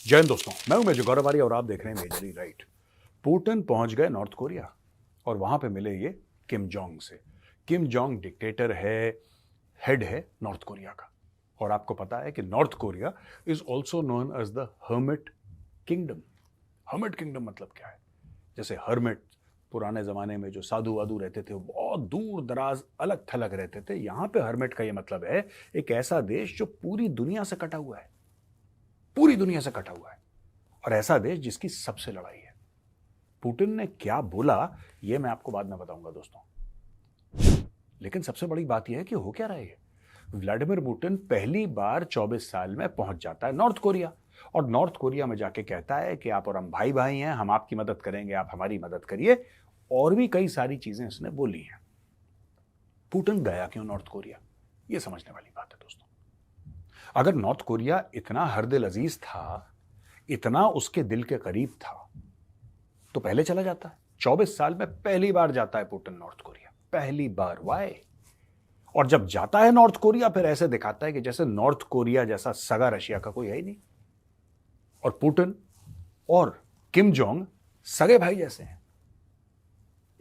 जय हिंद दोस्तों, मैं हूं मेजर गौरवारी और आप देख रहे हैं मेजरली राइट। पुतिन पहुंच गए नॉर्थ कोरिया और वहां पे मिले ये किम जोंग से। किम जोंग डिक्टेटर है, हेड है नॉर्थ कोरिया का। और आपको पता है कि North Korea is also known as the hermit kingdom. Hermit kingdom मतलब क्या है? जैसे हर्मिट पुराने जमाने में जो साधु वाधु रहते थे वो बहुत दूर दराज अलग थलग रहते थे, यहां पे हर्मिट का ये मतलब है एक ऐसा देश जो पूरी दुनिया से कटा हुआ है, पूरी दुनिया से कटा हुआ है, और ऐसा देश जिसकी सबसे लड़ाई है। पुतिन ने क्या बोला ये मैं आपको बाद में बताऊंगा दोस्तों। लेकिन सबसे बड़ी बात यह है कि हो क्या रहा है। व्लादिमीर पुतिन पहली बार 24 साल में पहुंच जाता है नॉर्थ कोरिया, और नॉर्थ कोरिया में जाके कहता है कि आप और हम भाई भाई हैं, हम आपकी मदद करेंगे, आप हमारी मदद करिए। और भी कई सारी चीजें उसने बोली हैं। पुतिन गया क्यों नॉर्थ कोरिया, यह समझने वाली बात है दोस्तों। अगर नॉर्थ कोरिया इतना हरदिल अजीज था, इतना उसके दिल के करीब था, तो पहले चला जाता है। 24 साल में पहली बार जाता है पुतिन नॉर्थ कोरिया, पहली बार। वाई? और जब जाता है नॉर्थ कोरिया फिर ऐसे दिखाता है कि जैसे नॉर्थ कोरिया जैसा सगा रशिया का कोई है ही नहीं, और पुतिन और किम जोंग सगे भाई जैसे हैं।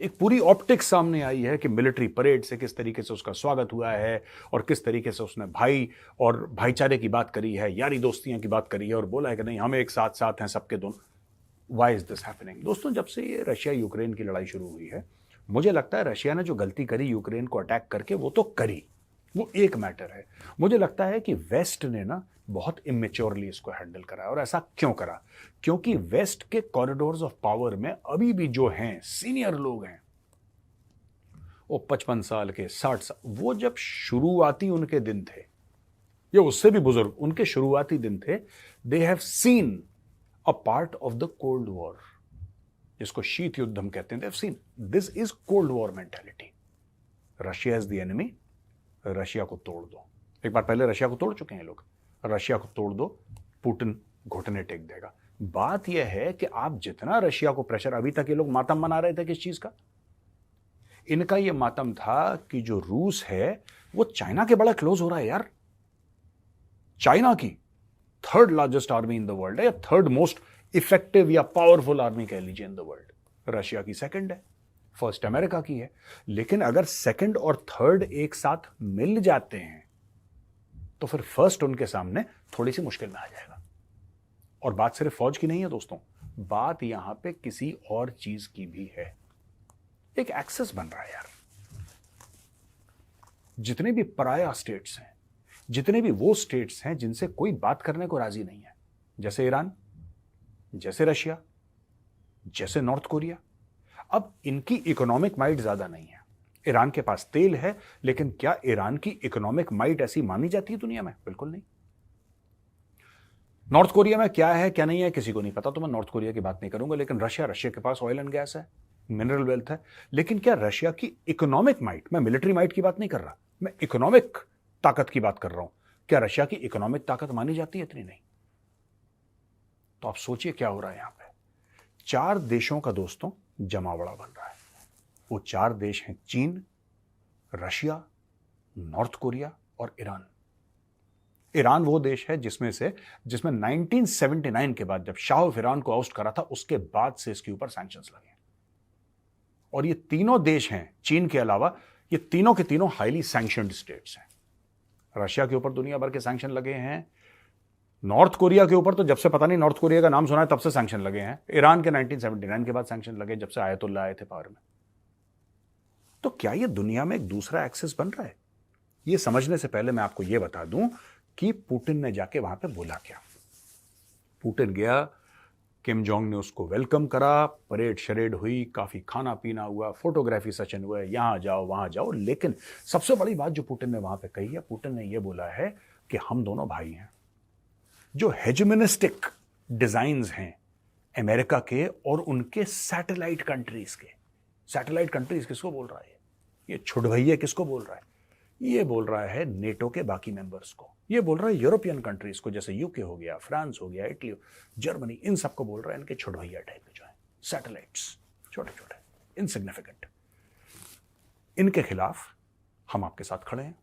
एक पूरी ऑप्टिक्स सामने आई है कि मिलिट्री परेड से किस तरीके से उसका स्वागत हुआ है, और किस तरीके से उसने भाई और भाईचारे की बात करी है, यारी दोस्तियों की बात करी है, और बोला है कि नहीं हम एक साथ साथ हैं सबके दोनों। Why is this happening? दोस्तों, जब से ये रशिया यूक्रेन की लड़ाई शुरू हुई है, मुझे लगता है रशिया ने जो गलती करी यूक्रेन को अटैक करके, वो तो करी, वो एक मैटर है। मुझे लगता है कि वेस्ट ने ना बहुत इमेच्योरली इसको हैंडल करा। और ऐसा क्यों करा? क्योंकि वेस्ट के कॉरिडोर्स ऑफ पावर में अभी भी जो हैं सीनियर लोग हैं, वो 55 साल के, 60 साल, वो जब शुरुआती उनके दिन थे, ये उससे भी बुजुर्ग उनके शुरुआती दिन थे, they have seen a part of the cold war, जिसको शीत युद्ध हम कहते हैं। They have seen this is cold war mentality. Russia is the enemy, Russia को तोड़ दो। एक बार पहले रशिया को तोड़ चुके हैं लोग, रशिया को तोड़ दो, पुतिन घुटने टेक देगा। बात यह है कि आप जितना रशिया को प्रेशर, अभी तक ये लोग मातम मना रहे थे किस चीज का? इनका यह मातम था कि जो रूस है वो चाइना के बड़ा क्लोज हो रहा है यार। चाइना की third largest army in the world है, या थर्ड मोस्ट इफेक्टिव या पावरफुल आर्मी कह लीजिए इन द वर्ल्ड। रशिया की सेकंड है, फर्स्ट अमेरिका की है। लेकिन अगर सेकंड और थर्ड एक साथ मिल जाते हैं तो फिर फर्स्ट उनके सामने थोड़ी सी मुश्किल में आ जाएगा। और बात सिर्फ फौज की नहीं है दोस्तों, बात यहां पे किसी और चीज की भी है। एक एक्सेस बन रहा है यार। जितने भी पराया स्टेट्स हैं, जितने भी वो स्टेट्स हैं जिनसे कोई बात करने को राजी नहीं है, जैसे ईरान, जैसे रशिया, जैसे नॉर्थ कोरिया, अब इनकी इकोनॉमिक माइट ज्यादा नहीं है। ईरान के पास तेल है, लेकिन क्या ईरान की इकोनॉमिक माइट ऐसी मानी जाती है दुनिया में? बिल्कुल नहीं। नॉर्थ कोरिया में क्या है क्या नहीं है किसी को नहीं पता, तो मैं नॉर्थ कोरिया की बात नहीं करूंगा। लेकिन रशिया के पास ऑयल एंड गैस है, मिनरल वेल्थ है। लेकिन क्या रशिया की इकोनॉमिक माइट, मैं मिलिट्री माइट की बात नहीं कर रहा, मैं इकोनॉमिक ताकत की बात कर रहा हूं, क्या रशिया की इकोनॉमिक ताकत मानी जाती है? इतनी नहीं। तो आप सोचिए क्या हो रहा है यहां पे। 4 देशों का दोस्तों जमावड़ा बन रहा है। वो 4 देश हैं चीन, रशिया, नॉर्थ कोरिया और ईरान। ईरान वो देश है जिसमें 1979 के बाद, जब शाह ऑफ ईरान को आउस्ट करा था, उसके बाद से इसके ऊपर सैंक्शंस लगे। और ये तीनों देश हैं चीन के अलावा, ये तीनों के तीनों हाईली सैंक्शनड स्टेट्स हैं। रशिया के ऊपर दुनिया भर के सैंक्शन लगे हैं। नॉर्थ कोरिया के ऊपर तो जब से पता नहीं नॉर्थ कोरिया का नाम सुना है तब से सैंक्शन लगे हैं। ईरान के 1979 के बाद सैंक्शन लगे, जब से आयतुल्ला आए थे पावर में। तो क्या ये दुनिया में एक दूसरा एक्सेस बन रहा है? ये समझने से पहले मैं आपको ये बता दूं कि पुतिन ने जाके वहां पे बोला क्या। पुतिन गया, किम जोंग ने उसको वेलकम करा, परेड शरेड हुई, काफी खाना पीना हुआ, फोटोग्राफी सेशन हुआ, यहां जाओ वहां जाओ। लेकिन सबसे बड़ी बात जो पुतिन ने वहां पे कही है, पुतिन ने यह बोला है कि हम दोनों भाई हैं। जो हेजेमोनिस्टिक डिजाइन्स हैं अमेरिका के और उनके सैटेलाइट कंट्रीज के, सैटेलाइट कंट्रीज किसको बोल रहा है? ये छुड़भैया किसको बोल रहा है? ये बोल रहा है नेटो के बाकी मेंबर्स को, ये बोल रहा है यूरोपियन कंट्रीज को, जैसे यूके हो गया, फ्रांस हो गया, इटली, जर्मनी, इन सबको बोल रहा है इनके छुड़भैया टाइप के जो है सैटेलाइट्स, छोटे छोटे, इनसिग्निफिकेंट। इनके खिलाफ हम आपके साथ खड़े हैं,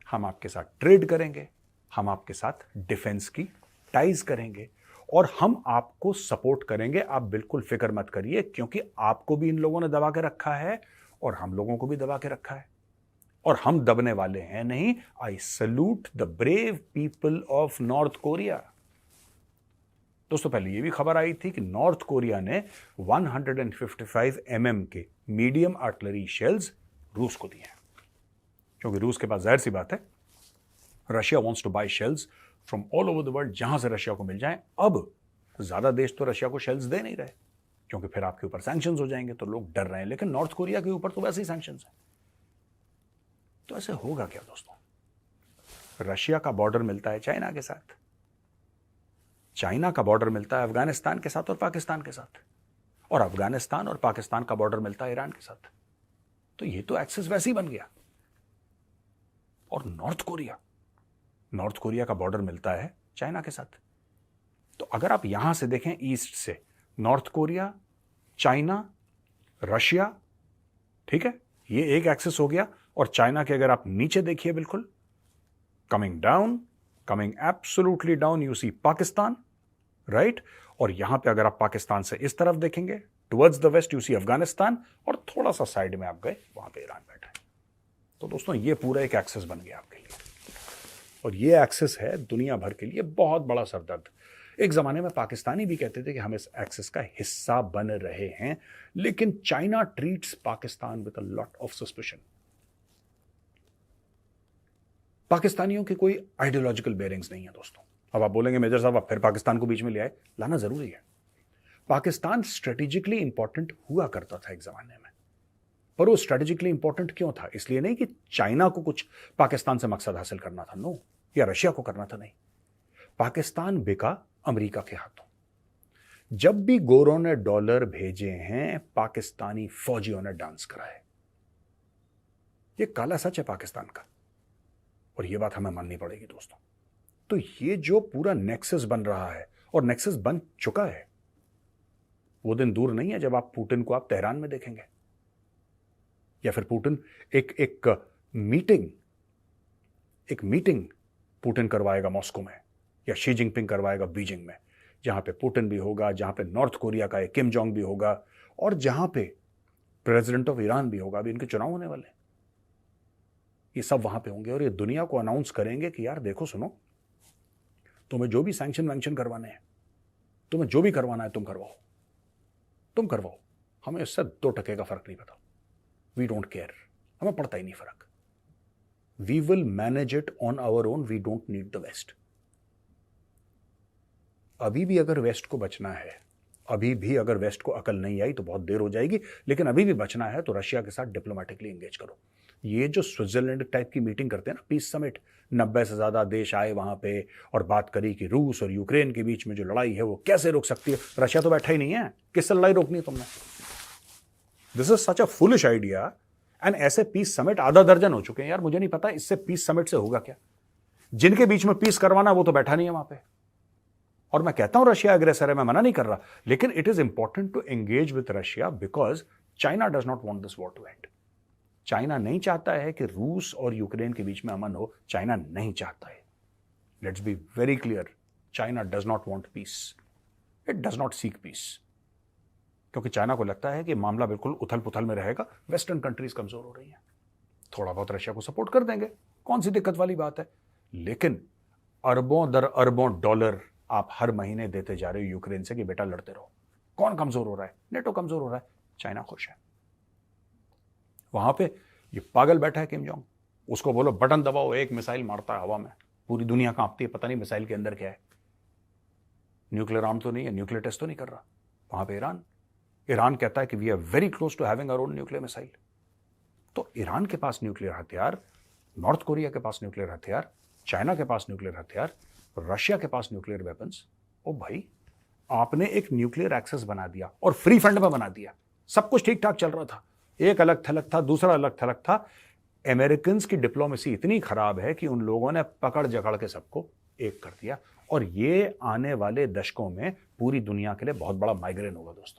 हम आपके साथ ट्रेड करेंगे, हम आपके साथ डिफेंस की टाइज करेंगे, और हम आपको सपोर्ट करेंगे, आप बिल्कुल फिक्र मत करिए, क्योंकि आपको भी इन लोगों ने दबा के रखा है और हम लोगों को भी दबा के रखा है और हम दबने वाले हैं नहीं। I salute the brave people of North Korea. दोस्तों, पहले यह भी खबर आई थी कि नॉर्थ कोरिया ने 155 mm के मीडियम आर्टिलरी शेल्स रूस को दिए हैं, क्योंकि रूस के पास जाहिर सी बात है Russia wants to buy shells from all over the world, जहां से रशिया को मिल जाए। अब ज्यादा देश तो रशिया को शेल्स दे नहीं रहे, क्योंकि फिर आपके ऊपर सैंक्शंस हो जाएंगे, तो लोग डर रहे हैं। लेकिन नॉर्थ कोरिया के ऊपर तो वैसे ही सैंक्शंस हैं। तो ऐसे होगा क्या दोस्तों? रशिया का बॉर्डर मिलता है चाइना के साथ, चाइना का बॉर्डर मिलता है अफगानिस्तान के साथ और पाकिस्तान के साथ, और अफगानिस्तान और पाकिस्तान का बॉर्डर मिलता है ईरान के साथ। तो ये तो एक्सेस वैसे ही बन गया। और नॉर्थ कोरिया का बॉर्डर मिलता है चाइना के साथ। तो अगर आप यहां से देखें ईस्ट से, नॉर्थ कोरिया, चाइना, रशिया, ठीक है, ये एक एक्सेस हो गया। और चाइना के अगर आप नीचे देखिए, बिल्कुल coming absolutely down, you see Pakistan, right. और यहां पे अगर आप पाकिस्तान से इस तरफ देखेंगे towards the waste, you see Afghanistan, और थोड़ा सा साइड में आप गए, वहां पे ईरान बैठा है। तो दोस्तों, ये पूरा एक एक्सेस बन गया आपके लिए, और ये एक्सेस है दुनिया भर के लिए बहुत बड़ा सरदर्द। एक जमाने में पाकिस्तानी भी कहते थे कि हम इस एक्सेस का हिस्सा बन रहे हैं, लेकिन China treats Pakistan with a lot of suspicion. पाकिस्तानियों की कोई आइडियोलॉजिकल बेयरिंग्स नहीं है दोस्तों। अब आप बोलेंगे मेजर साहब आप फिर पाकिस्तान को बीच में ले आए, लाना जरूरी है। पाकिस्तान स्ट्रेटेजिकली इंपॉर्टेंट हुआ करता था एक जमाने में, पर वो स्ट्रेटेजिकली इंपॉर्टेंट क्यों था? इसलिए नहीं कि चाइना को कुछ पाकिस्तान से मकसद हासिल करना था, नो, या रशिया को करना था, नहीं। पाकिस्तान बिका अमेरिका के हाथों। जब भी गोरों ने डॉलर भेजे हैं, पाकिस्तानी फौजियों ने डांस कराए। ये काला सच है पाकिस्तान का, और ये बात हमें माननी पड़ेगी दोस्तों। तो ये जो पूरा नेक्सस बन रहा है, और नेक्सस बन चुका है, वो दिन दूर नहीं है जब आप पुतिन को आप तेहरान में देखेंगे, या फिर पुतिन एक मीटिंग पुतिन करवाएगा मॉस्को में, या शी जिनपिंग करवाएगा बीजिंग में, जहां पे पुतिन भी होगा, जहां पे नॉर्थ कोरिया का एक किम जोंग भी होगा, और जहां पे प्रेसिडेंट ऑफ ईरान भी होगा। अभी इनके चुनाव होने वाले, ये सब वहां पे होंगे, और ये दुनिया को अनाउंस करेंगे कि यार देखो, सुनो, तुम्हें जो भी सैंक्शन वैंक्शन करवाने हैं, तुम्हें जो भी करवाना है तुम करवाओ, हमें इससे 2 टके का फर्क नहीं पता। वी डोंट केयर, हमें पड़ता ही नहीं फर्क। We will manage it on our own, we don't need the West. अभी भी अगर वेस्ट को बचना है, अभी भी अगर वेस्ट को अकल नहीं आई तो बहुत देर हो जाएगी, लेकिन अभी भी बचना है तो रशिया के साथ डिप्लोमेटिकली एंगेज करो। ये जो स्विट्जरलैंड टाइप की मीटिंग करते हैं ना, पीस समिट, 90 से ज्यादा देश आए वहां पे और बात करी कि रूस और यूक्रेन के बीच में जो लड़ाई है वो कैसे रोक सकती है। रशिया तो बैठा ही नहीं है, किससे लड़ाई रोकनी है तुमने? This is such a foolish idea. And ऐसे पीस समिट आधा दर्जन हो चुके हैं यार, मुझे नहीं पता इससे पीस समिट से होगा क्या। जिनके बीच में पीस करवाना वो तो बैठा नहीं है वहां पे। और मैं कहता हूं रशिया अग्रेसर है, मैं मना नहीं कर रहा, लेकिन it is important to engage with Russia because China does not want this war to end. China नहीं चाहता है कि रूस और यूक्रेन के बीच में अमन हो, चाइना नहीं चाहता है। Let's be very clear, China does not want peace, it does not seek peace, क्योंकि चाइना को लगता है कि मामला बिल्कुल उथल पुथल में रहेगा, वेस्टर्न कंट्रीज कमजोर हो रही हैं, थोड़ा बहुत रशिया को सपोर्ट कर देंगे, कौन सी दिक्कत वाली बात है। लेकिन अरबों दर अरबों डॉलर आप हर महीने देते जा रहे हो यूक्रेन से कि बेटा लड़ते रहो। कौन कमजोर हो रहा है? नेटो कमजोर हो रहा है, चाइना खुश है। वहां पे ये पागल बैठा है किम जोंग, उसको बोलो बटन दबाओ, एक मिसाइल मारता है हवा में, पूरी दुनिया कांपती है, पता नहीं मिसाइल के अंदर क्या है, न्यूक्लियर आर्म तो नहीं है, न्यूक्लियर टेस्ट तो नहीं कर रहा। वहां पे ईरान कहता है कि we are very close to having our own nuclear missile. तो ईरान के पास न्यूक्लियर हथियार, नॉर्थ कोरिया के पास न्यूक्लियर हथियार, चाइना के पास न्यूक्लियर हथियार, रशिया के पास न्यूक्लियर वेपन्स। ओ भाई, आपने एक न्यूक्लियर एक्सेस बना दिया और फ्री फंड में बना दिया। सब कुछ ठीक ठाक चल रहा था, एक अलग थलग था, दूसरा अलग थलग था। अमेरिकन की डिप्लोमेसी इतनी खराब है कि उन लोगों ने पकड़ जकड़ के सबको एक कर दिया, और ये आने वाले दशकों में पूरी दुनिया के लिए बहुत बड़ा माइग्रेन होगा दोस्तों।